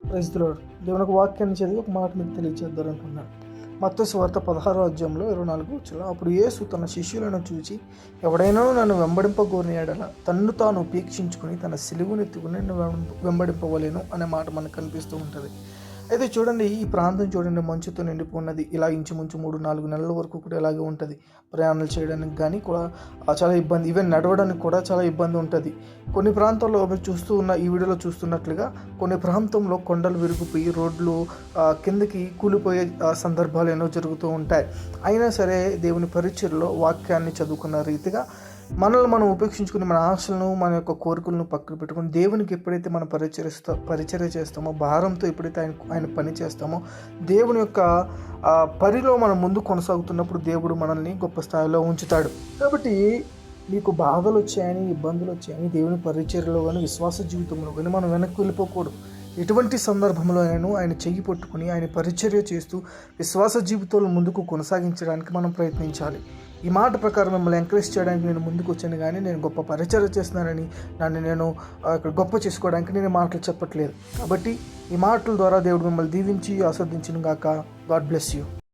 Praise the lord. దేవుని యొక్క వాక్యాన్ని చదివి ఒక మాట మీకు తెలియచేద్దారనుకున్నాను. మత్తయి సువార్త 16వ అధ్యాయంలో 24వ వచనంలో, అప్పుడు యేసు తన శిష్యులను చూచి, ఎవడైనా నన్ను వెంబడింపగోరిన యెడల తన్ను తాను ఉపేక్షించుకుని తన సిలువనెత్తుకుని నన్ను వెంబడింపవలెను అనే మాట మనకు కనిపిస్తూ ఉంటుంది. అయితే చూడండి, ఈ ప్రాంతం చూడండి మంచుతో నిండిపోన్నది. ఇలా ఇంచుమించు 3-4 నెలల వరకు కూడా ఇలాగే ఉంటుంది. ప్రయాణాలు చేయడానికి కానీ కూడా చాలా ఇబ్బంది, ఈవెన్ నడవడానికి కూడా చాలా ఇబ్బంది ఉంటుంది. కొన్ని ప్రాంతాల్లో మీరు ఈ వీడియోలో చూస్తున్నట్లుగా కొన్ని ప్రాంతంలో కొండలు విరిగిపోయి రోడ్లు కిందకి కూలిపోయే సందర్భాలు ఎన్నో జరుగుతూ ఉంటాయి. అయినా సరే దేవుని పరిచర్యలో వాక్యాన్ని చదువుకున్న రీతిగా మనల్ని మనం ఉపేక్షించుకుని మన ఆశలను, మన యొక్క కోరికలను పక్కన పెట్టుకుని దేవునికి ఎప్పుడైతే మనం పరిచర్య చేస్తామో, భారంతో ఎప్పుడైతే ఆయన పని చేస్తామో, దేవుని యొక్క పరిలో మనం ముందు కొనసాగుతున్నప్పుడు దేవుడు మనల్ని గొప్ప స్థాయిలో ఉంచుతాడు. కాబట్టి మీకు బాధలు వచ్చాయని, ఇబ్బందులు వచ్చాయని దేవుని పరిచర్యలో కానీ విశ్వాస జీవితంలో కానీ మనం వెనక్కి వెళ్ళిపోకూడదు. ఎటువంటి సందర్భంలో ఆయన చెయ్యి పట్టుకుని ఆయన పరిచర్య చేస్తూ విశ్వాస జీవితంలో ముందుకు కొనసాగించడానికి మనం ప్రయత్నించాలి. ఈ మాట ప్రకారం మిమ్మల్ని ఎంకరేజ్ చేయడానికి నేను ముందుకు వచ్చాను, కానీ నేను గొప్ప పరిచర్య చేస్తున్నానని నన్ను నేను ఇక్కడ గొప్ప చేసుకోవడానికి నేను మాటలు చెప్పట్లేదు. కాబట్టి ఈ మాటల ద్వారా దేవుడు మిమ్మల్ని దీవించి ఆస్వాదించును గాక. God bless you.